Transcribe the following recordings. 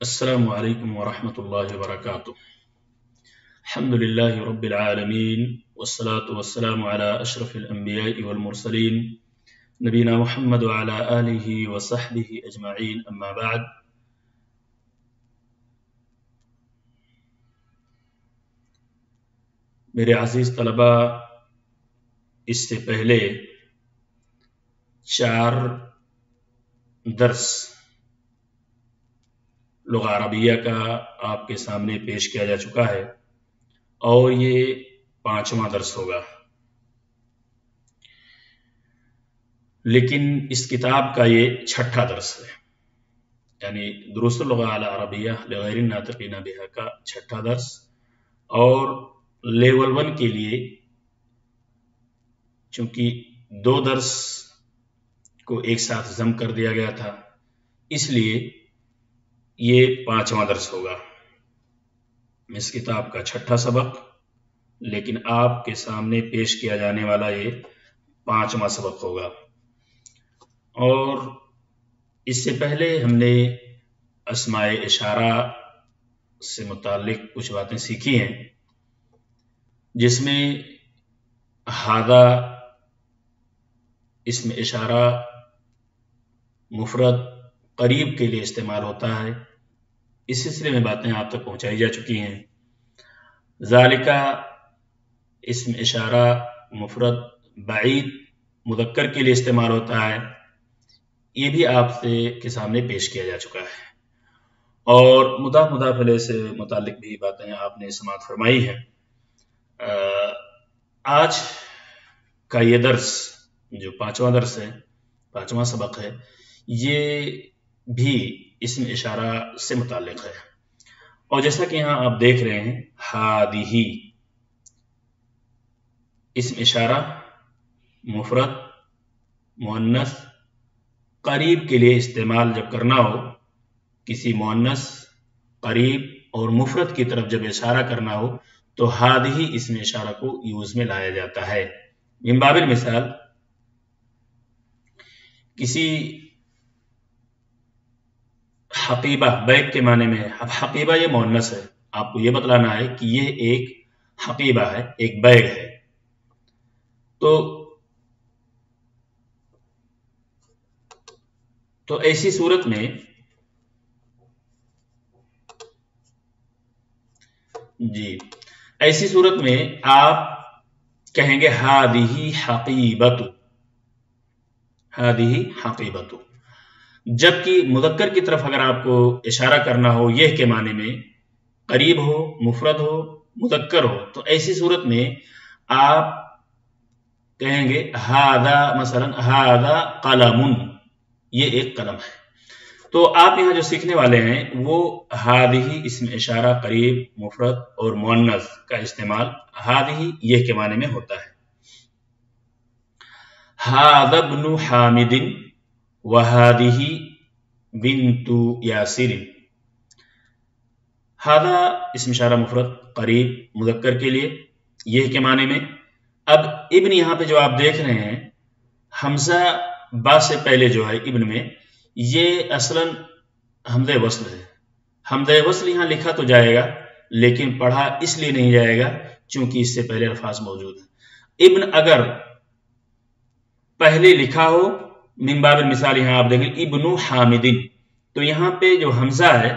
السلام عليكم ورحمة الله وبركاته. الحمد لله رب العالمين والصلاة والسلام على أشرف الأنبياء والمرسلين نبينا محمد وعلى آله وصحبه أجمعين، أما بعد. میرے عزیز طلبہ، اس سے پہلے 4 درس لغہ عربیہ کا آپ کے سامنے پیش کیا جا چکا ہے اور یہ 5واں درس ہوگا، لیکن اس کتاب کا یہ 6واں درس ہے، یعنی دروس اللغہ العربیہ لغیر الناطقین بہا کا 6واں درس، اور لیول 1 کے لیے چونکہ 2 درس کو ایک ساتھ ضم کر دیا گیا تھا، اس لیے یہ 5واں درس ہوگا۔ اس کتاب کا 6واں سبق، لیکن آپ کے سامنے پیش کیا جانے والا یہ 5واں سبق ہوگا۔ اور اس سے پہلے ہم نے اسماء اشارہ سے متعلق کچھ باتیں سیکھی ہیں، جس میں ہذا اسم اشارہ مفرد قریب کے لیے استعمال ہوتا ہے، اس سلسلے میں باتیں آپ تک پہنچائی جا چکی ہیں۔ ذالکہ اسم اشارہ مفرد بعید مذکر کے لیے استعمال ہوتا ہے، یہ بھی آپ کے سامنے پیش کیا جا چکا ہے، اور مضاف مضاف الیہ سے متعلق بھی باتیں آپ نے سماعت فرمائی ہیں۔ آج کا یہ درس جو 5واں درس ہے، 5واں سبق ہے، یہ بھی اسم اشارہ سے متعلق ہے، اور جیسا کہ یہاں آپ دیکھ رہے ہیں ہادیہی اسم اشارہ مفرد مؤنث قریب کے لیے استعمال جب کرنا ہو، کسی مؤنث قریب اور مفرد کی طرف جب اشارہ کرنا ہو تو ہادیہی اسم اشارہ کو یوز میں لایا جاتا ہے۔ من باب المثال، کسی حقیبہ بیگ کے معنی میں ہے، اب حقیبہ یہ مؤنث ہے، آپ کو یہ بتلانا ہے کہ یہ ایک حقیبہ ہے، ایک بیگ ہے، تو ایسی صورت میں آپ کہیں گے ہادیہی حقیبۃ، ہادیہی حقیبۃ، جبکہ مذکر کی طرف اگر آپ کو اشارہ کرنا ہو یہ کے معنی میں، قریب ہو، مفرد ہو، مذکر ہو، تو ایسی صورت میں آپ کہیں گے ہذا، مثلا ہذا قلم، یہ ایک قلم ہے۔ تو آپ یہاں جو سیکھنے والے ہیں وہ ہذہ اسم اشارہ قریب، مفرد اور مؤنث کا استعمال ہذہ یہ کے معنی میں ہوتا ہے۔ ھذا ابن حامد وھذہ بنت یاسر، ھذا اسم اشارہ مفرد قریب مذکر کے لیے یہ کے معنی میں۔ اب ابن یہاں پہ جو آپ دیکھ رہے ہیں حمزہ با سے پہلے جو ہے ابن میں، یہ اصلاً حمزہ وصل ہے۔ حمزہ وصل یہاں لکھا تو جائے گا لیکن پڑھا اس لیے نہیں جائے گا چونکہ اس سے پہلے الفاظ موجود ہیں۔ ابن اگر پہلے لکھا ہو، من باب المثال یہاں آپ دیکھیں ابن حامدن، تو یہاں پہ جو حمزہ ہے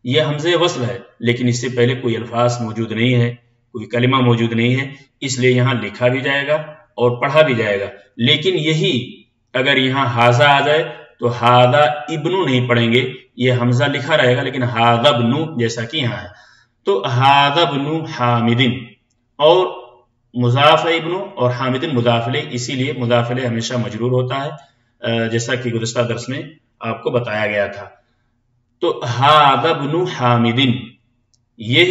یہ حمزہ وصل ہے، لیکن اس سے پہلے کوئی الفاظ موجود نہیں ہے، کوئی کلمہ موجود نہیں ہے، اس لیے یہاں لکھا بھی جائے گا اور پڑھا بھی جائے گا۔ لیکن یہی اگر یہاں ھذا آ جائے تو ھذا ابن نہیں پڑھیں گے، یہ حمزہ لکھا رہے گا لیکن ھذا ابن جیسا کہ یہاں ہے، تو ھذا ابن حامدن، اور مضاف ابن اور حامدن مضاف الیہ، اسی لیے مضاف الیہ ہمیشہ مجرور ہوتا ہے، جیسا کہ گزشتہ درس میں آپ کو بتایا گیا تھا۔ تو ھذا ابن حامدن، یہ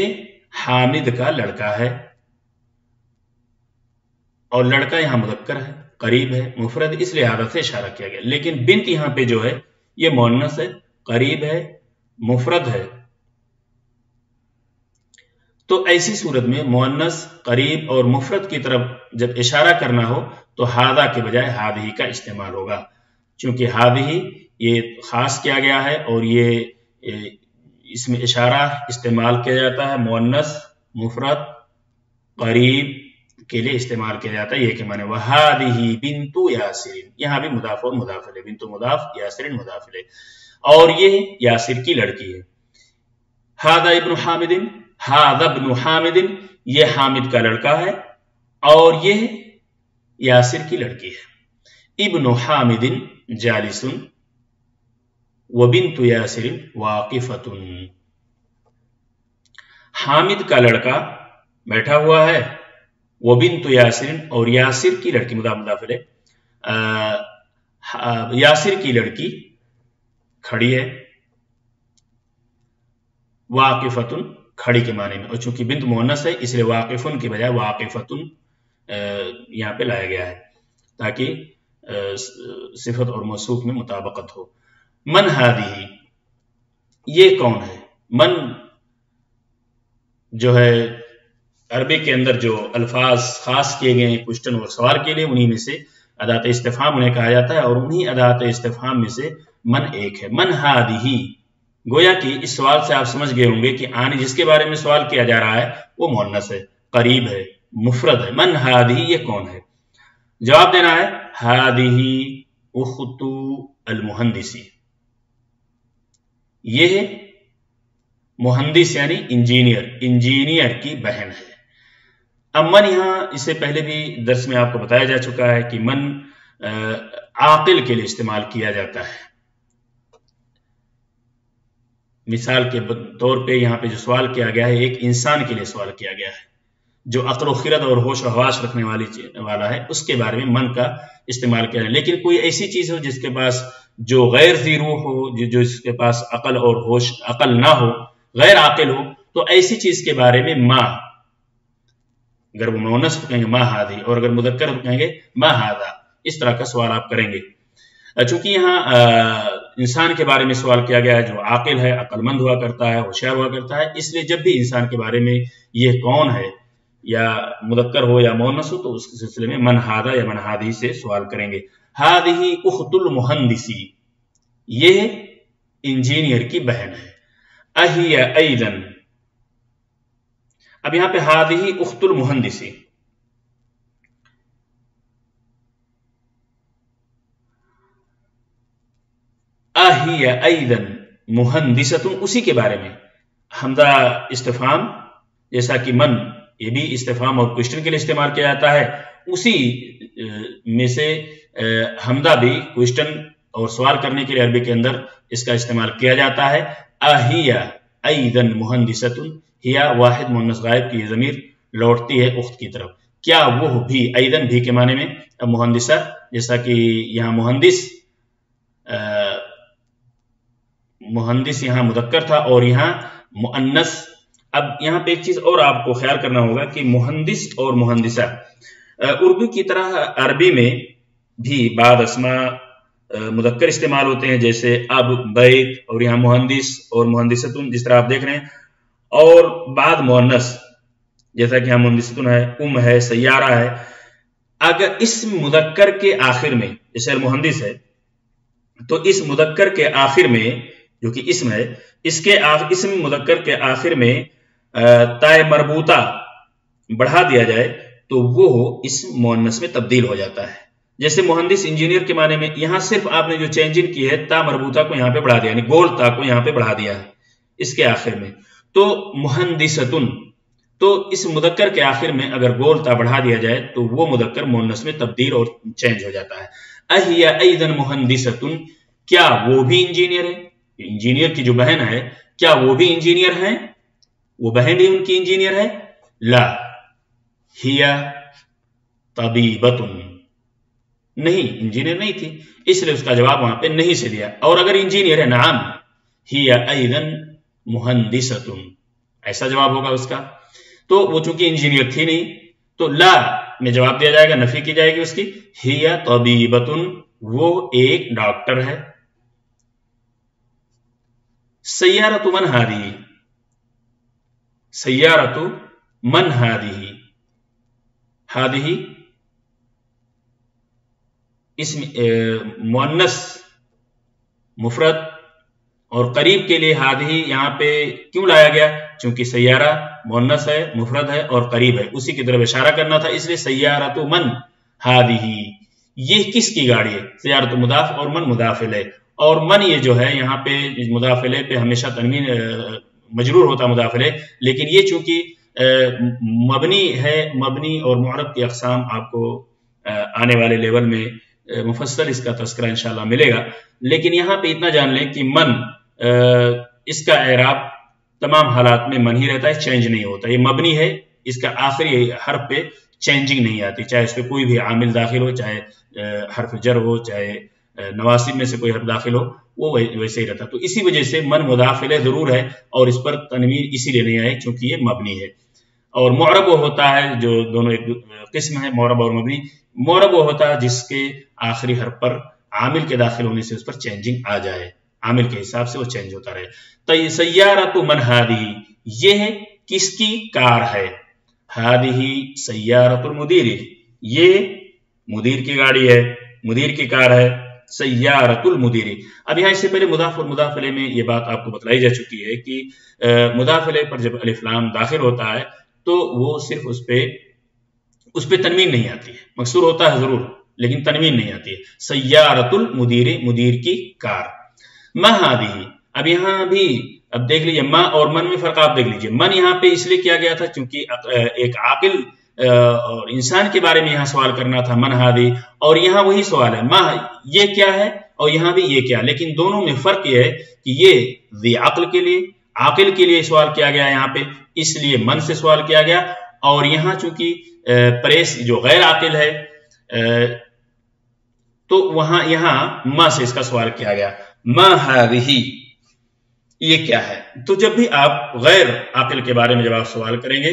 حامد کا لڑکا ہے، اور لڑکا یہاں مذکر ہے، قریب ہے، مفرد، اس لحاظ سے اشارہ کیا گیا۔ لیکن بنت یہاں پہ جو ہے یہ مؤنث ہے، قریب ہے، مفرد ہے، تو ایسی صورت میں مؤنث قریب اور مفرد کی طرف جب اشارہ کرنا ہو تو ھذا کے بجائے ھذہ کا استعمال ہوگا، چونکہ ھذہ یہ خاص کیا گیا ہے اور इसमें इशारा इस्तेमाल किया जाता है, मुअन्नस मुफरद करीब के लिए इस्तेमाल किया जाता है। ये के माने वहादिही बिन्तु यासिरिन, यहाँ भी मुदाफ और मुदाफ इलैह, बिन्तु मुदाफ यासिरिन मुदाफ इलैह, और ये यासिर की लड़की है। हादा इब्नु हामिदिन, हादा इब्नु हामिदिन, ये हामिद का लड़का है और ये यासिर की लड़की है। इब्नु हामिदिन जालिसुन व बिन्तु यासिरिन वाकिफतुन, हामिद का लड़का बैठा हुआ है, वो बिन्तु यासिरिन, और यासिर की लड़की मुदाफ मुदाफ इलैह, यासिर की लड़की खड़ी है। वाकिफतुन खड़ी के माने में, और चूंकि बिन्त मुअन्नस है इसलिए वाकिफुन की बजाय वाकिफतुन यहाँ पे लाया गया है ताकि सिफत और मौसूफ में मुताबकत हो। मन हादिही, ये कौन है? मन जो है अरबी के अंदर जो अल्फाज खास किए गए हैं क्वेश्चन और सवाल के लिए, उन्हीं में से अदात इस्तिफहाम उन्हें कहा जाता है, और उन्हीं अदात इस्तिफहाम में से मन एक है। मन हादिही, गोया कि इस सवाल से आप समझ गए होंगे कि आने जिसके बारे में सवाल किया जा रहा है वो मुअन्नस है, करीब है, मुफरद है। मन हादिही, ये कौन है? जवाब देना है हादिही उख्तु अल मुहंदिसी, ये है मुहंदिस यानी इंजीनियर, इंजीनियर की बहन है। अब मन यहां इससे पहले भी दर्स में आपको बताया जा चुका है कि मन आकिल के लिए इस्तेमाल किया जाता है। मिसाल के तौर पे यहाँ पे जो सवाल किया गया है एक इंसान के लिए सवाल किया गया है जो अक्ल व खिरद और होश और हवास रखने वाला है, उसके बारे में मन का इस्तेमाल किया है। लेकिन कोई ऐसी चीज हो जिसके पास जो गैर ज़ीरू हो, जो इसके पास अकल और होश, अकल ना हो, गैर आकिल हो, तो ऐसी चीज के बारे में माँ, अगर वो मुअन्नस को कहेंगे माँ हादी, और अगर मुदक्कर को कहेंगे माँ हादा। इस तरह का सवाल आप करेंगे। चूंकि यहाँ इंसान के बारे में सवाल किया गया है जो आकिल है, अक्लमंद हुआ करता है, होशियार हुआ करता है, इसलिए जब भी इंसान के बारे में ये कौन है या मुदक्कर हो या मुअन्नस हो तो उस सिलसिले में मन हादा या मन हादी से सवाल करेंगे। हादिही उख्तुल मुहंदिसी, ये इंजीनियर की बहन है। अहिया ऐदन, अब यहां पे हादिही उख्तुल मुहंदिसी, अहिया ऐदन मुहंदिसतुन, उसी के बारे में हमजा इस्तिफाम, जैसा कि मन ये भी इस्तिफाम और क्वेश्चन के लिए इस्तेमाल किया जाता है, उसी में से हमदा भी क्वेश्चन और सवाल करने के लिए अरबी के अंदर इसका इस्तेमाल किया जाता है। अहिया ऐदन मुहंदिसतुन, हिया वाहिद मुअन्नस गायब की ज़मीर लौटती है उख्त की तरफ। क्या वो भी, ऐदन भी के माने में, अब मुहंदिसा जैसा कि यहाँ मुहंदिस यहाँ मुदक्कर था और यहाँ मुअन्नस। अब यहाँ पे एक चीज और आपको ख्याल करना होगा कि मुहंदिस और मुहंदिसा उर्दू की तरह अरबी में भी बाद अस्मा मुदक्कर इस्तेमाल होते हैं, जैसे अब, बैत, और यहाँ मुहंदिस और मुहंदिसतुन जिस तरह आप देख रहे हैं, और बाद मुअन्नस जैसा कि यहाँ मुहंदिसतुन है, है, सैयारा है। अगर इस मुदक्कर के आखिर में, जैसे मुहंदिस है, तो इस मुदक्कर के आखिर में जो कि इसम है, इसके इसम मुदक्कर के आखिर में ताए मरबूता बढ़ा दिया जाए तो वो इस मुअन्नस में तब्दील हो जाता है। जैसे मुहंदिस इंजीनियर के माने में, यहां सिर्फ आपने जो चेंजिंग की है ता मरबूता को यहां पे बढ़ा दिया, यानी गोल ता को यहां पे बढ़ा दिया है इसके आखिर में, तो मुहंदिसतुन, तो इस मुदक्कर के आखिर में अगर गोल ता बढ़ा दिया जाए तो वो मुदक्कर मुअन्नस में तब्दील और चेंज हो जाता है। अहिया ऐदन मुहंदिसतुन, क्या वो भी इंजीनियर है? इंजीनियर की जो बहन है, क्या वो भी इंजीनियर है? वो बहन भी उनकी इंजीनियर है? ला हिया तबीबतुन, नहीं, इंजीनियर नहीं थी, इसलिए उसका जवाब वहां पे नहीं से दिया। और अगर इंजीनियर है, नाम हिया ऐदन मुहंदिसतुन, ऐसा जवाब होगा उसका। तो वो चूंकि इंजीनियर थी नहीं, तो ला में जवाब दिया जाएगा, नफी की जाएगी उसकी। हिया तबीबतुन, वो एक डॉक्टर है। सैयारतु मन हादी, सैयारतु मन हादी, हादी इसमें मुअन्नस मुफरद اور قریب کے لیے ہادہی یہاں پہ کیوں لایا گیا؟ چونکہ سیارہ مؤنث ہے، مفرد ہے اور قریب ہے، اسی کی طرف اشارہ کرنا تھا، اس لیے سیارۃ من ہادہی، یہ کس کی گاڑی ہے؟ سیارۃ مضاف اور من مضاف الیہ، اور من یہ جو ہے یہاں پہ مضاف الیہ پہ ہمیشہ تنوین مجرور ہوتا مضاف الیہ، لیکن یہ چونکہ مبنی ہے، مبنی اور معرب کی اقسام آپ کو آنے والے لیول میں مفصل اس کا تذکرہ انشاءاللہ ملے گا، لیکن یہاں پہ اتنا جان لیں کہ من اس کا اعراب تمام حالات میں من ہی رہتا ہے، چینج نہیں ہوتا، یہ مبنی ہے، اس کا آخری حرف پہ چینجنگ نہیں آتی، چاہے اس پہ کوئی بھی عامل داخل ہو، چاہے حرف جر ہو، چاہے نواسب میں سے کوئی حرف داخل ہو، وہ ویسے ہی رہتا، تو اسی وجہ سے من مضاف الیہ ضرور ہے اور اس پر تنوین اسی لیے نہیں آئی چونکہ یہ مبنی ہے۔ اور معرب وہ ہوتا ہے، جو دونوں ایک قسم ہے معرب اور مبنی، معرب وہ ہوتا ہے جس کے آخری حرف پر عامل کے داخل ہونے سے اس پر چینجنگ آ جائے، عامل کے حساب سے وہ چینج ہوتا رہے۔ تو سیارۃ من ہادہی، یہ ہے کس کی کار ہے؟ ہادہی سیارۃ المدیر، یہ مدیر کی گاڑی ہے، مدیر کی کار ہے، سیارۃ المدیر۔ اب یہاں اس سے پہلے مضاف اور مضاف الیہ میں یہ بات آپ کو بتلائی جا چکی ہے کہ مضاف الیہ پر جب الف لام داخل ہوتا ہے تو وہ صرف اس پہ تنوین نہیں آتی ہے، مکسور ہوتا ہے ضرور لیکن تنوین نہیں آتی ہے۔ سیارۃ المدیر، مدیر کی کار۔ ما ہادہی، اب یہاں بھی اب دیکھ لیجیے ما اور من میں فرق آپ دیکھ لیجیے، من یہاں پہ اس لیے کیا گیا تھا چونکہ ایک عاقل اور انسان کے بارے میں یہاں سوال کرنا تھا، من ہادی، اور یہاں وہی سوال ہے، ما یہ کیا ہے اور یہاں بھی یہ کیا، لیکن دونوں میں فرق یہ ہے کہ یہ ذی عقل کے لیے، عاقل کے لیے سوال کیا گیا یہاں پہ، اس لیے من سے سوال کیا گیا، اور یہاں چونکہ پریس جو غیر عاقل ہے تو وہاں یہاں ما سے اس کا سوال کیا گیا، ما ہادہی، یہ کیا ہے۔ تو جب بھی آپ غیر عاقل کے بارے میں جب آپ سوال کریں گے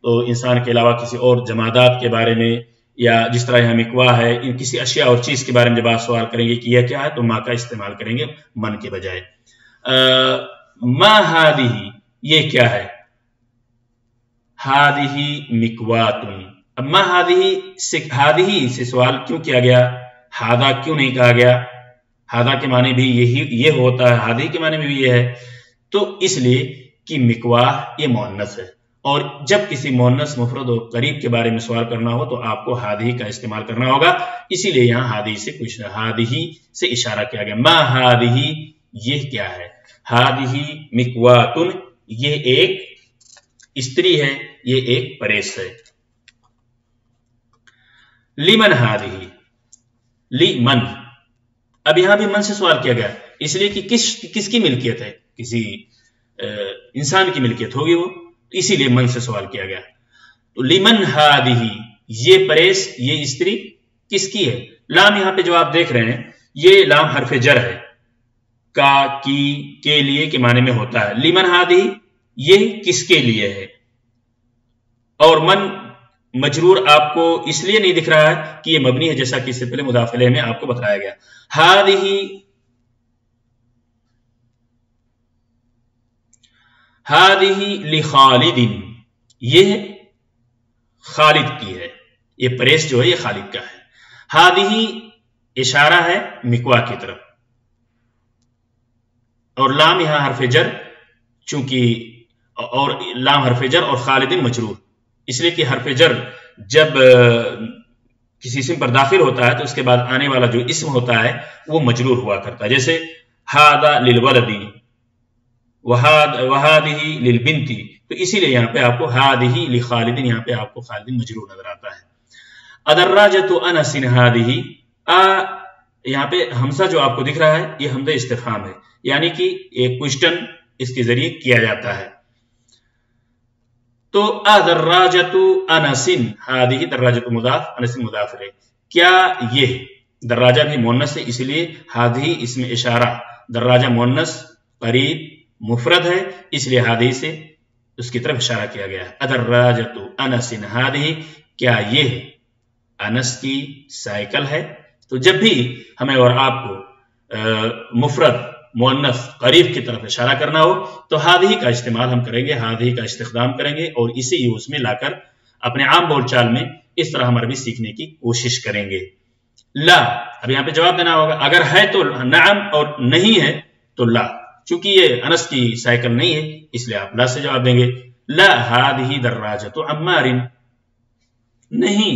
تو انسان کے علاوہ کسی اور جمادات کے بارے میں، یا جس طرح یہاں مکوا ہے، ان کسی اشیاء اور چیز کے بارے میں جب آپ سوال کریں گے کہ یہ کیا ہے تو ما کا استعمال کریں گے من کے بجائے۔ ما ہادہی، یہ کیا ہے؟ ہادہی مکواتن، اب ما ہادہی سے سوال کیوں کیا گیا؟ ہادہ کیوں نہیں کہا گیا؟ ہادہ کے معنی بھی یہ ہوتا ہے، ہادہی کے معنی میں بھی یہ ہے، تو اس لیے کہ مکواہ یہ مؤنث ہے، اور جب کسی مؤنث مفرد اور قریب کے بارے میں سوال کرنا ہو تو آپ کو ہادہی کا استعمال کرنا ہوگا، اسی لیے یہاں ہادہی سے اشارہ کیا گیا۔ ما ہادہی، یہ کیا ہے؟ ہادہی مکواتن، یہ ایک استری ہے، یہ ایک پریس ہے۔ لمن ہادہی، لمن، اب یہاں بھی من سے سوال کیا گیا اس لیے کہ کس کی ملکیت ہے؟ کسی انسان کی ملکیت ہوگی وہ، اسی لیے من سے سوال کیا گیا۔ تو لمن ہادہی، یہ پریس، یہ استری کس کی ہے؟ لام یہاں پہ جو آپ دیکھ رہے ہیں یہ لام حرف جر ہے، کا، کی، کے لیے کے معنی میں ہوتا ہے۔ لمن ہادہی، یہ کس کے لیے ہے؟ اور من مجرور آپ کو اس لیے نہیں دکھ رہا ہے کہ یہ مبنی ہے، جیسا کہ اس سے پہلے مضاف الیہ میں آپ کو بتایا گیا۔ ہادہی لخالد، یہ خالد کی ہے، یہ پریس جو ہے یہ خالد کا ہے۔ ہادہی اشارہ ہے مکوا کی طرف، اور لام یہاں حرف جر، چونکہ اور لام حرف جر اور خالد مجرور، اس لیے کہ حرف جر جب کسی اسم پر داخل ہوتا ہے تو اس کے بعد آنے والا جو اسم ہوتا ہے وہ مجرور ہوا کرتا ہے، جیسے ہادہ للولد وہادہی للبنت، تو اسی لیے یہاں پہ آپ کو ہادہی لخالد، یہاں پہ آپ کو خالد مجرور نظر آتا ہے۔ ادراجۃ انس ہادہی، یہاں پہ حمزہ جو آپ کو دکھ رہا ہے یہ حمزہ استفہام ہے، یعنی کہ ایک کوشچن اس کے ذریعے کیا جاتا ہے۔ تو ادراجۃ انس ہادہی، دراجۃ مضاف، انس مضاف الیہ، کیا یہ دراجہ بھی مؤنث ہے اس لیے ہادہی اسم اشارہ، دراجہ مؤنث قریب مفرد ہے اس لیے ہادہی سے اس کی طرف اشارہ کیا گیا ہے۔ ادراجۃ انس ہادہی، کیا یہ انس کی سائیکل ہے؟ تو جب بھی ہمیں اور آپ کو مفرد مؤنث قریب کی طرف اشارہ کرنا ہو تو ہادہی کا استعمال ہم کریں گے، ہادہی کا استخدام کریں گے، اور اسی یوز میں لا کر اپنے عام بول چال میں اس طرح ہم عربی سیکھنے کی کوشش کریں گے۔ لا، اب یہاں پہ جواب دینا ہوگا، اگر ہے تو نعم اور نہیں ہے تو لا، चूंकि ये अनस की साइकिल नहीं है इसलिए आप ला से जवाब देंगे। ला हादिही दर्राजतु अम्मारिन, नहीं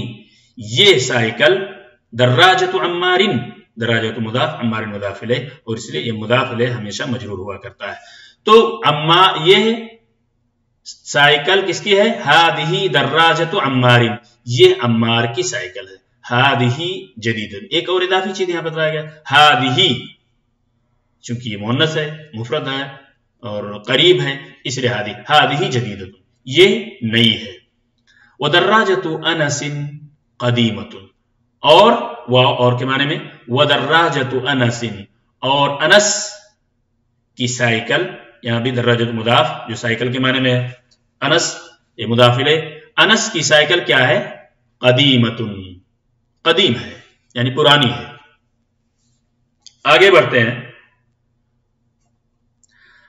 ये साइकिल दर्राजतु अम्मारिन, दर्राजतु मुदाफ अम्मारिन मुदाफ इलैह, और इसलिए ये मुदाफ इलैह हमेशा मजरूर हुआ करता है। तो अम्मा ये साइकिल किसकी है? हादिही दर्राजतु अम्मारिन, ये अम्मार की साइकिल है। हादिही जदीदुन, एक और इदाफी चीज यहां बताया गया, हादिही चूंकि ये मुअन्नस है, मुफरद है और करीब है, इसलिए हादिही जदीदुन, ये नई है। व दर्राजतु अनसिन कदीमतुन, और के माने में व दर्राजतु अनसिन, और अनस की साइकिल, यहां भी दर्राजतु मुदाफ जो साइकिल के माने में है, अनस ये मुदाफ इलैह, अनस की साइकिल क्या है? कदीमतुन, कदीम है यानी पुरानी है। आगे बढ़ते हैं।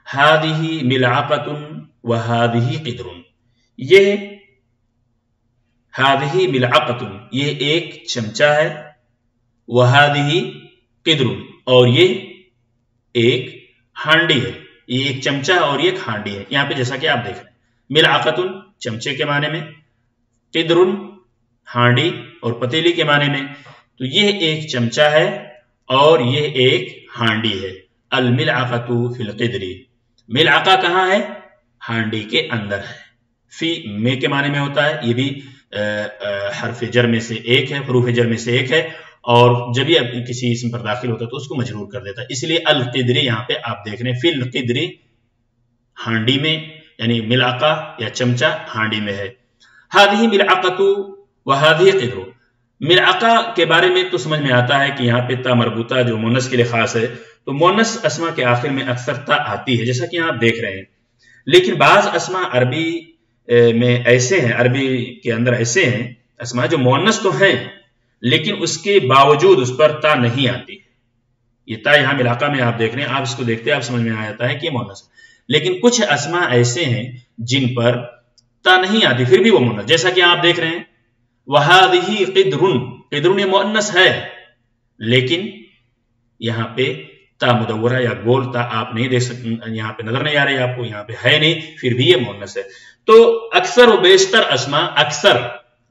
हादिही मिलअक़तुन व हादिही क़िद्रुन, ये हादिही मिलअक़तुन ये एक चमचा है, व हादिही क़िद्रुन और ये एक हांडी है। ये एक चमचा और ये एक हांडी है। यहां पे जैसा कि आप देख रहे हैं, मिलअक़तुन चमचे के माने में, क़िद्रुन हांडी और पतीली के माने में। तो ये एक चमचा है और ये एक हांडी है। अल मिलअक़तु फिल क़िद्री, मिलअक़ा कहां है? हांडी के अंदर है। फी में के माने में होता है, ये भी हर्फ जर में से एक है, हरूफ जर में से एक है, और जब भी किसी इसम पर दाखिल होता है तो उसको मजरूर कर देता है। इसलिए अल क़िद्री यहां पे आप देख रहे हैं, फिल क़िद्री हांडी में, यानी मिलअक़ा या चमचा हांडी में है। हादिही मिलअक़तु व हादिही क़िद्रु, मिलअक़ा के बारे में तो समझ में आता है कि यहाँ पे ता मरबूता जो मुअन्नस के लिए खास है, तो मुअन्नस अस्मा के आखिर में अक्सर ता आती है, जैसा कि आप देख रहे हैं। लेकिन बाज अस्मा अरबी में ऐसे हैं, अरबी के अंदर ऐसे हैं अस्मा जो मुअन्नस तो हैं लेकिन उसके बावजूद उस पर ता नहीं आती। ये ता यहाँ मिलअक़ा में आप देख रहे हैं, आप इसको देखते हैं आप समझ में आ जाता है कि ये मुअन्नस है। लेकिन कुछ अस्मा ऐसे हैं जिन पर ता नहीं आती फिर भी वो मुअन्नस, जैसा कि आप देख रहे हैं वहादिही क़िद्रुन, क़िद्रुन ये मुअन्नस है लेकिन यहाँ पे ता मुदव्वरा या गोल ता आप नहीं देख सकते, यहाँ पे नजर नहीं आ रही आपको, यहाँ पे है नहीं, फिर भी ये मुअन्नस है। तो अक्सर व बेशतर अस्मा, अक्सर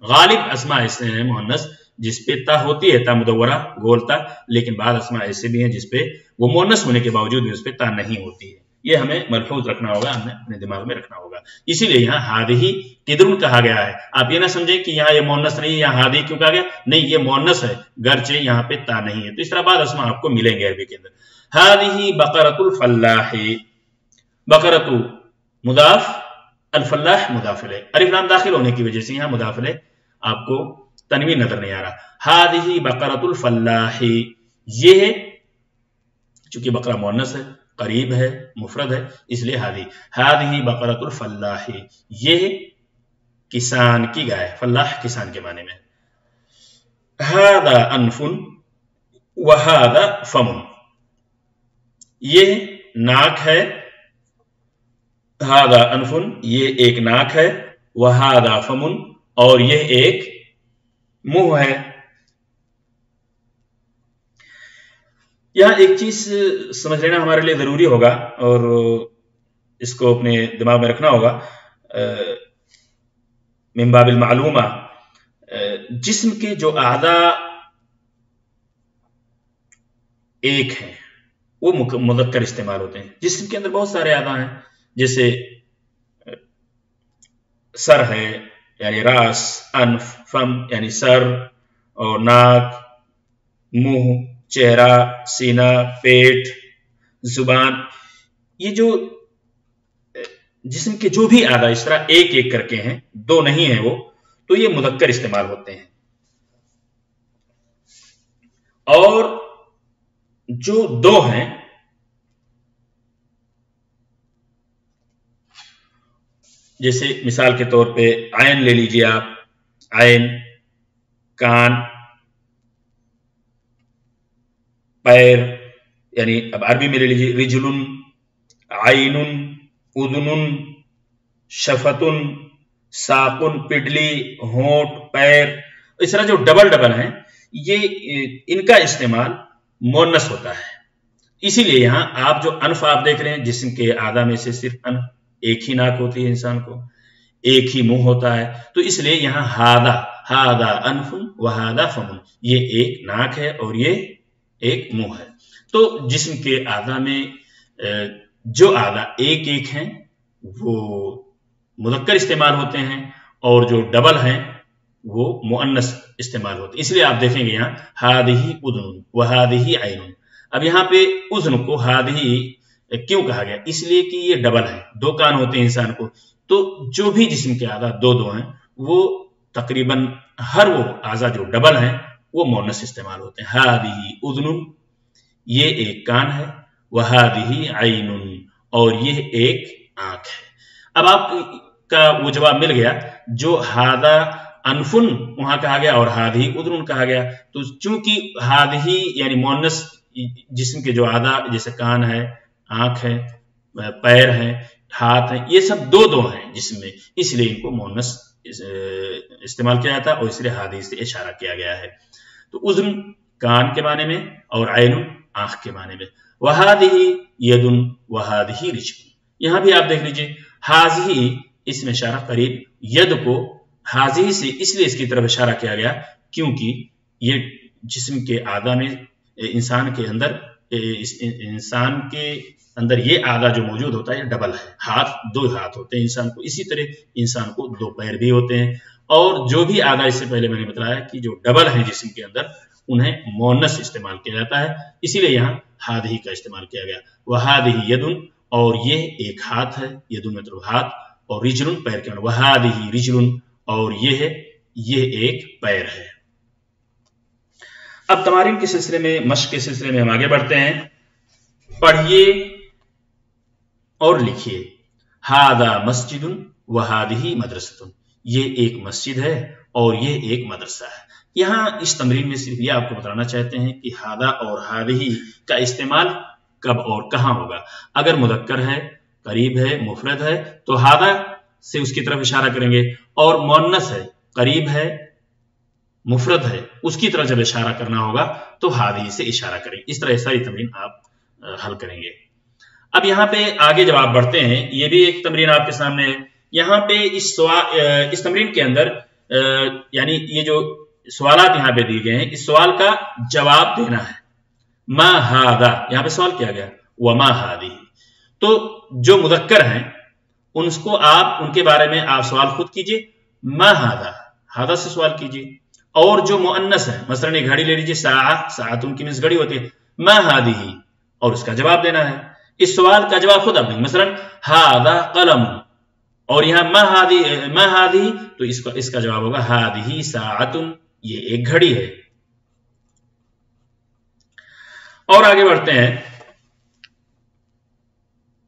गालिब अस्मा ऐसे हैं मुअन्नस जिसपे ता होती है, ता मुदव्वरा गोल ता, लेकिन बाद अस्मा ऐसे भी हैं जिसपे वो मुअन्नस होने के बावजूद भी उस पे ता नहीं होती है। ये हमें मलफूज रखना होगा, हमें अपने दिमाग में रखना होगा। इसीलिए यहाँ हादिही क़िद्रुन कहा गया है। आप ये ना समझे कि यहाँ ये मुअन्नस नहीं है, यहाँ हादी क्यों कहा गया? नहीं, ये मुअन्नस है गर्चे यहाँ पे ता नहीं है। तो इस तरह बाद अस्मा आपको मिलेंगे अरबी के अंदर। हादिही बकरतुल फल्लाही, बकरतु मुदाफ, अल फल्लाह मुदाफ इलैह, अलिफ लाम दाखिल होने की वजह से यहाँ मुदाफ इलैह आपको तनवीन नजर नहीं आ रहा। हादिही बकरतुल फल्लाही, ये है चूंकि बकरा मुअन्नस है, करीब है, मुफरद है, इसलिए हादिही बकरतुल फल्लाही, ये किसान की गाय, फल्लाह किसान के माने में। हादा अनफुन व हादा फमुन, ये नाक है, हादा अनफुन ये एक नाक है, व हादा फमुन और यह एक मुंह है। यहां एक चीज समझ लेना हमारे लिए जरूरी होगा और इसको अपने दिमाग में रखना होगा, मिन बाबिल मालूमा, जिस्म के जो आदा एक हैं वो मुज़क्कर इस्तेमाल होते हैं। जिस्म के अंदर बहुत सारे आदा हैं, जैसे सर है यानी रास, अनफ, फम यानी सर और नाक, मुंह, चेहरा, सीना, पेट, जुबान, ये जो जिस्म के जो भी आधा इस तरह एक एक करके हैं, दो नहीं है वो, तो ये मुज़क्कर इस्तेमाल होते हैं। और जो दो हैं जैसे मिसाल के तौर पे आयन ले लीजिए आप, आयन, कान, पैर, यानी अब अरबी में ले लीजिए रिजलुन, आइनुन, उदनुन, शफतुन, साकुन, पिडली, होंठ, पैर, इस तरह जो डबल डबल हैं ये इनका इस्तेमाल मुअन्नस होता है। इसीलिए यहाँ आप जो अनफ आप देख रहे हैं, जिस्म के आधा में से सिर्फ अनफ, एक ही नाक होती है इंसान को, एक ही मुंह होता है, तो इसलिए यहाँ हादा अनफुन व हादा फमुन, ये एक नाक है और ये एक मुंह है। तो जिस्म के आधा में जो आधा एक एक हैं वो मुदक्कर इस्तेमाल होते हैं और जो डबल हैं वो मुअन्नस इस्तेमाल होते हैं। इसलिए आप देखेंगे यहाँ हादिही उज़्नुन व हादिही ऐनुन। अब यहाँ पे उज़्न को हादिही क्यों कहा गया? इसलिए कि ये डबल है, दो कान होते हैं इंसान को, तो जो भी जिस्म के आधा दो दो हैं वो तकरीबन हर वो आज़ा जो डबल हैं वो मुअन्नस इस्तेमाल होते हैं। हादिही उज़्नुन, ये एक कान है, वहादिही ऐनुन, और ये एक आंख है। अब आपका वो जवाब मिल गया, जो हादा अनफुन वहां कहा गया और हादिही उज़्नुन कहा गया, तो चूंकि हादिही यानी मुअन्नस जिस्म के जो आधा जैसे कान है, आंख है, पैर है, हाथ है, ये सब दो दो हैं जिसमें, इसलिए इनको मुअन्नस इस्तेमाल किया जाता है और इसलिए हादिही से इशारा किया गया है। तो उज़्न कान के माने में और ऐनुन आंख के माने में। वहादिही यदुन वहादिही रिजलुन, यहां भी आप देख लीजिए हाजिही इसमें इशारा करीब, यद को हाजिही से इसलिए इसकी तरफ इशारा किया गया क्योंकि ये जिस्म के आधा में इंसान के अंदर ये आधा जो मौजूद होता है ये डबल है। हाथ, दो हाथ होते हैं इंसान को, इसी तरह इंसान को दो पैर भी होते हैं, और जो भी आधा इससे पहले मैंने बताया कि जो डबल है जिस्म के अंदर उन्हें मुअन्नस इस्तेमाल किया जाता है, इसीलिए यहाँ हादिही का इस्तेमाल किया गया। वहादिही यदुन, और ये एक हाथ है, यदुन मतलब हाथ, और रिजलुन पैर के, वहादिही रिजलुन, और ये है, ये एक पैर है। अब तमारीन के सिलसिले में, मश्क के सिलसिले में हम आगे बढ़ते हैं। पढ़िए और लिखिए। हादा मस्जिदुन वहादिही मदरसतुन, ये एक मस्जिद है और ये एक मदरसा है। यहाँ इस तमरीन में सिर्फ ये आपको बताना चाहते हैं कि हादा और हादिही का इस्तेमाल कब और कहाँ होगा। अगर मुदक्कर है, करीब है, मुफरद है, तो हादा से उसकी तरफ इशारा करेंगे, और मुअन्नस है, करीब है, मुफरद है, उसकी तरफ जब इशारा करना होगा तो हादिही से इशारा करेंगे। इस तरह सारी तमरीन आप हल करेंगे। अब यहाँ पे आगे जब आप बढ़ते हैं, ये भी एक तमरीन आपके सामने है। यहाँ पे इस तमरीन के अंदर यानी ये जो सवालात यहाँ पे दिए गए हैं, इस सवाल का जवाब देना है। मा हादा, यहाँ पे सवाल किया गया, व मा हादिही, तो जो मुदक्कर हैं उनको आप, उनके बारे में आप सवाल खुद कीजिए, मा हादा, हादा से सवाल कीजिए, और जो मुअन्नस है, मसलन एक घड़ी ले लीजिए, साअतुन की घड़ी होती है, मा हादिही, और उसका जवाब देना है। इस सवाल का जवाब खुद आप देंगे, मसलन हादा कलम, और यहाँ मा हादिही, तो इसका जवाब होगा हादिही साअतुन, ये एक घड़ी है। और आगे बढ़ते हैं,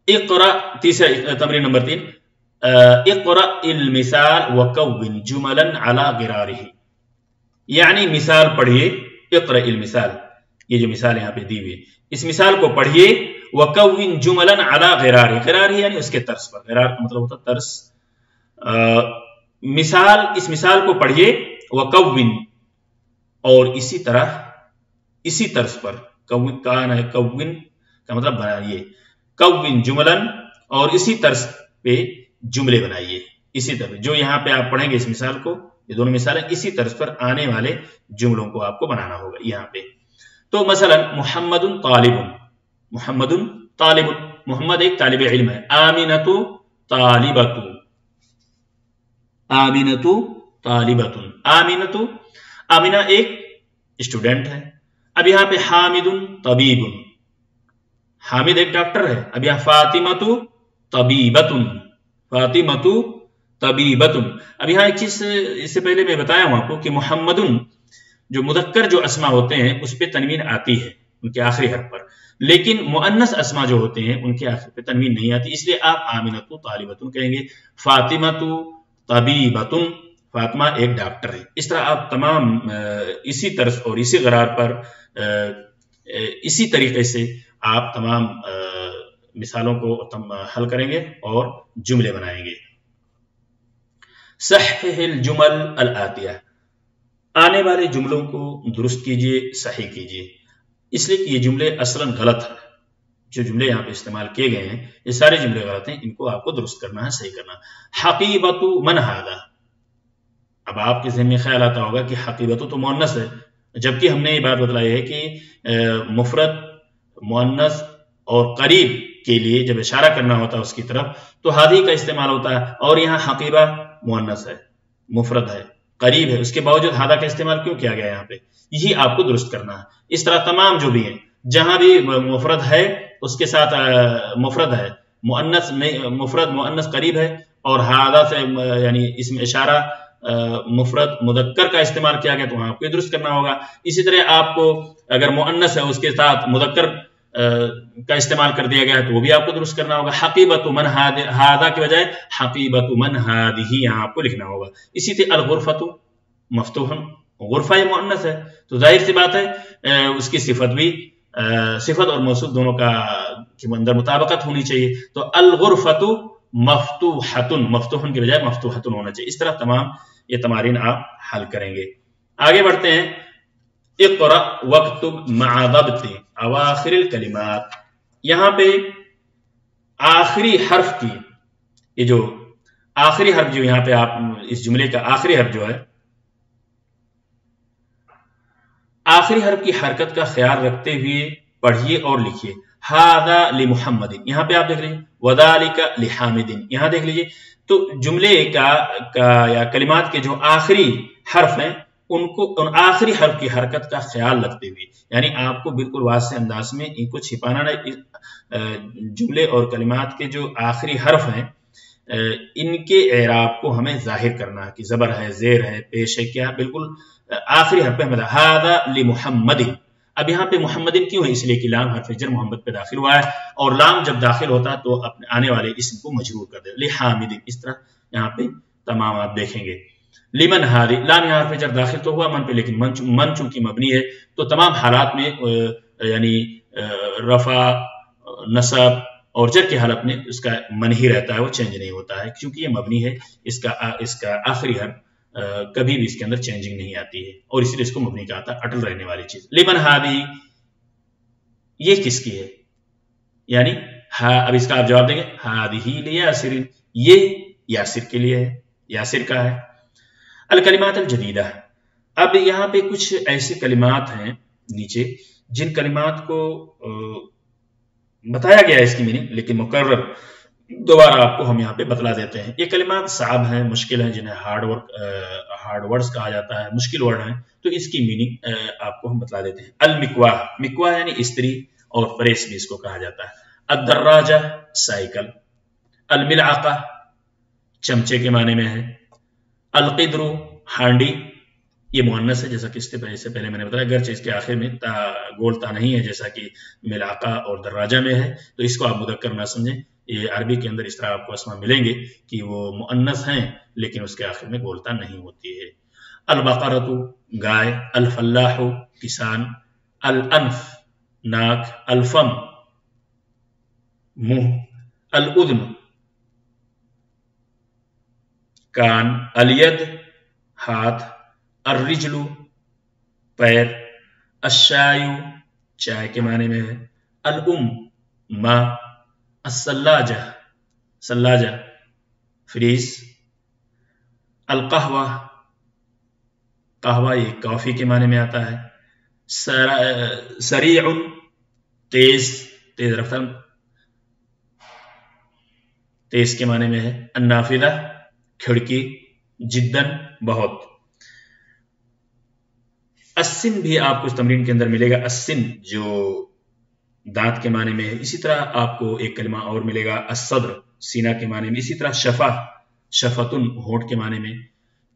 इक़रा, तीसरा तमरीन नंबर 3, इक़रा इल मिसाल व कव्विन जुमलन अला गिरारिही, यानी मिसाल पढ़िए। इक़रा इल मिसाल, ये जो मिसाल यहाँ पे दी हुई है, इस मिसाल को पढ़िए। व कव्विन जुमलन अला गिरारिही, गिरारिही यानी उसके तर्ज पर, गिरार का मतलब होता तर्ज। मिसाल, इस मिसाल को पढ़िए, व कव्विन, और इसी तरह, इसी तर्ज पर, कव्विन कान है, कव्विन का मतलब बनाइए, कव्विन जुमलन, और इसी तर्ज पे जुमले बनाइए। इसी तरह जो यहाँ पे आप पढ़ेंगे इस मिसाल को, ये दोनों मिसाल है, इसी तर्ज पर आने वाले जुमलों को आपको बनाना होगा यहाँ पे। तो मसलन मुहम्मदुन तालिबुन, मुहम्मदुन तालिबुन, मुहम्मद एक तालिब इल्म है। आमिनतु तालिबतु, आमिनतु तालिबतुन, आमिनतु, आमिना एक स्टूडेंट है। अब यहाँ पे हामिदुन तबीबुन, हामिद एक डॉक्टर है। अब यहाँ फातिमतु तबीबतुन, फातिमतु तबीबतुन। अब यहाँ एक चीज इससे पहले मैं बताया हूं आपको कि मुहम्मदुन जो मुदक्कर जो अस्मा होते हैं उस पे तनवीन आती है उनके आखिरी हर्फ पर, लेकिन मुअन्नस अस्मा जो होते हैं उनके आखिर पे तनवीन नहीं आती, इसलिए आप आमिनतु तालिबतुन कहेंगे। फातिमतु तबीबतुन, फातिमा एक डॉक्टर है। इस तरह आप तमाम इसी तर्ज और इसी गरार पर इसी तरीके से आप तमाम मिसालों को हल करेंगे और जुमले बनाएंगे। सहीहिल जुमल अल आतिया, आने वाले जुमलों को दुरुस्त कीजिए, सही कीजिए, इसलिए कि ये जुमले असलन गलत हैं। جو جملے یہاں پہ استعمال کیے گئے ہیں یہ سارے جملے غلط ہیں، ان کو آپ کو درست کرنا ہے، صحیح کرنا ہے۔ حقیبت من ھذا، اب آپ کے ذہن میں خیال آتا ہوگا کہ حقیبت تو مؤنث ہے، جبکہ ہم نے یہ بات بتلائی ہے کہ مفرد، مؤنث اور قریب کے لیے جب اشارہ کرنا ہوتا ہے اس کی طرف تو ھذی کا استعمال ہوتا ہے، اور یہاں حقیبہ مؤنث ہے، مفرد ہے، قریب ہے، اس کے باوجود ھذا کا استعمال کیوں کیا گیا یہاں پہ؟ یہی آپ کو درست کرنا ہے۔ اس طرح تمام جو بھی ہیں، جہاں بھی مفرد ہے اس کے ساتھ مفرد ہے، مؤنث مفرد مؤنث قریب ہے، اور ھذا سے یعنی اس میں اشارہ مفرد مذکر کا استعمال کیا گیا تو وہاں آپ کو درست کرنا ہوگا۔ اسی طرح آپ کو اگر مؤنث ہے اس کے ساتھ مذکر کا استعمال کر دیا گیا ہے تو وہ بھی آپ کو درست کرنا ہوگا۔ حقیبت من ھذا کے بجائے حقیبت من ھذہ یہاں آپ کو لکھنا ہوگا۔ اسی طرح الغرفۃ مفتوح، غرفہ یہ مؤنث ہے تو ظاہر سی بات ہے اس کی صفت بھی صفت اور موصوف دونوں کا اندر مطابقت ہونی چاہیے، تو الغرفۃ مفتوحۃ، مفتوح کے بجائے مفتوحۃ ہونا چاہیے۔ اس طرح تمام یہ تمارین آپ حل کریں گے۔ آگے بڑھتے ہیں۔ اقرأ واکتب مع ضبط اواخر الکلمات، یہاں پہ آخری حرف کی یہ جو آخری حرف جو یہاں پہ آپ اس جملے کا آخری حرف جو ہے آخری حرف کی حرکت کا خیال رکھتے ہوئے پڑھیے اور لکھیے۔ ھذا لمحمد، یہاں پہ آپ دیکھ لیجیے وذالک لحامد، یہاں دیکھ لیجیے تو جملے کا یا کلمات کے جو آخری حرف ہیں ان کو ان آخری حرف کی حرکت کا خیال رکھتے ہوئے، یعنی آپ کو بالکل واضح انداز میں ان کو چھپانا نہیں، جملے اور کلمات کے جو آخری حرف ہیں ان کے اعراب کو ہمیں ظاہر کرنا ہے کہ زبر ہے، زیر ہے، پیش ہے، کیا بالکل آخری حرف پہ ھذا لمحمد۔ اب یہاں پہ محمدن کیوں ہے؟ اس لیے کہ لام حرف جر محمد پہ داخل ہوا ہے، اور لام جب داخل ہوتا ہے تو اپنے آنے والے اسم کو مجرور کر دے، لحامد۔ اس طرح یہاں پہ تمام آپ دیکھیں گے۔ لمن ھذہ، لام یہاں حرف جر داخل تو ہوا من پہ، لیکن من چونکہ مبنی ہے تو تمام حالات میں یعنی رفع، نصب اور جر کی حالت میں اس کا من ہی رہتا ہے، وہ چینج نہیں ہوتا ہے کیونکہ یہ مبنی ہے۔ اس کا آخری حرف کبھی بھی اس کے اندر چینجنگ نہیں آتی ہے، اور اسی لیے اس کو مبنی کہا تھا، اٹل رہنے والی چیز۔ لمن ھذہ یہ کس کی ہے؟ یعنی اب اس کا آپ جواب دیں گے ھذہ لیاسر، یہ یاسر کے لیے ہے، یاسر کا ہے۔ الکلمات الجدیدہ، اب یہاں پہ کچھ ایسے کلمات ہیں نیچے جن کلمات کو بتایا گیا ہے اس کی میننگ، لیکن مکرر دوبارہ آپ کو ہم یہاں پہ بتلا دیتے ہیں۔ یہ کلمات صعب ہیں، مشکل ہیں، جنہیں ہارڈ ورڈز کہا جاتا ہے، مشکل ورڈ ہیں، تو اس کی میننگ آپ کو ہم بتلا دیتے ہیں۔ المکواہ، مکواہ یعنی استری اور پریس بھی اس کو کہا جاتا ہے۔ الدراجہ سائیکل، الملعقہ چمچے کے معنی میں ہے، القدر ہانڈی یہ مؤنث ہے جیسا کہ اس سے پہلے میں نے بتایا، اگرچہ اس کے آخر میں گول تا نہیں ہے جیسا کہ ملعقہ اور دراجہ میں ہے، تو اس کو آپ مذکر نہ سمجھیں، یہ عربی کے اندر اس طرح آپ کو اسما ملیں گے کہ وہ مؤنث ہیں لیکن اس کے آخر میں گولتا نہیں ہوتی ہے۔ البقرۃ گائے، الفلاح کسان، الانف ناک، الفم منہ، الاذن کان، الید ہاتھ، الرجل پیر، الشائی چائے کے معنی میں ہے، الام ماں، الثلاجہ ثلاجہ فریز، القہوہ قہوہ یہ کافی کے معنی میں آتا ہے، سریع تیز، تیز رفتار تیز کے معنی میں ہے، النافذہ کھڑکی، جدن بہت۔ السن بھی آپ کو اس تمرین کے اندر ملے گا، السن جو دانت کے معنی میں ہے۔ اسی طرح آپ کو ایک کلمہ اور ملے گا الصدر سینہ کے معنی میں، اسی طرح شفا شفتن ہونٹ کے معنی میں،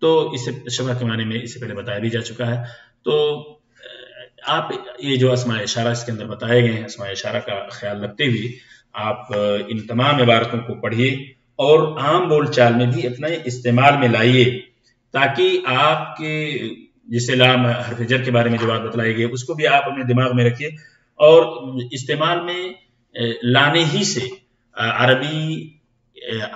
تو اسے شفا کے معنی میں اس سے پہلے بتایا بھی جا چکا ہے۔ تو آپ یہ جو اسماء اشارہ اس کے اندر بتائے گئے ہیں، اسماء اشارہ کا خیال رکھتے ہوئے آپ ان تمام عبارتوں کو پڑھیے اور عام بول چال میں بھی اپنے استعمال میں لائیے، تاکہ آپ کے جسے لام حرف جر کے بارے میں جو بات بتلائی گئی اس کو بھی آپ اپنے دماغ میں رکھیے، اور استعمال میں لانے ہی سے عربی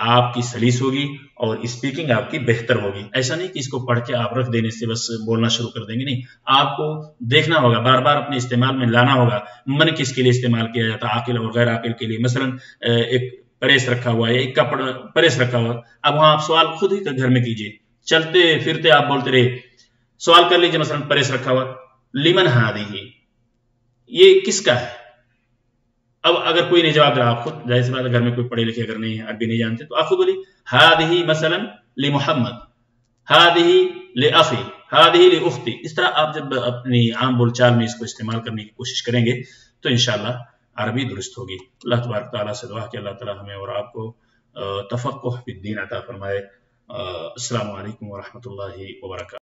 آپ کی سلیس ہوگی اور اسپیکنگ آپ کی بہتر ہوگی. ایسا نہیں کہ اس کو پڑھ کے آپ رکھ دینے سے بس بولنا شروع کر دیں گے، نہیں، آپ کو دیکھنا ہوگا، بار بار اپنے استعمال میں لانا ہوگا. من کس کے لیے استعمال کیا جاتا ہے؟ عاقل اور غیر عاقل کے لیے. مثلا ایک پریس رکھا ہوا ہے، ایک کپڑا پریس رکھا ہوا ہے، اب وہاں آپ سوال خود ہی گھر میں کیجئے، چلتے پھرتے آپ بولتے رہے، سوال کر لیجئے. مثلا پریس رکھا ہوا، لمن ہذہ، یہ کس کا ہے؟ اب اگر کوئی نہیں جواب دے رہا، آپ خود، ظاہر سی بات ہے گھر میں کوئی پڑھے لکھے اگر نہیں ہے، عربی نہیں جانتے، تو آپ خود بولیے ہذہ مثلا لمحمد، ہذہ لاخی، ہذہ لاختی. اس طرح آپ جب اپنی عام بول چال میں اس کو استعمال کرنے کی کوشش کریں گے تو انشاءاللہ عربی درست ہوگی. اللہ تبارک تعالیٰ سے دعا کہ اللہ تعالیٰ ہمیں اور آپ کو تفقہ فی الدین عطا فرمائے. السلام علیکم ورحمۃ اللہ وبرکاتہ.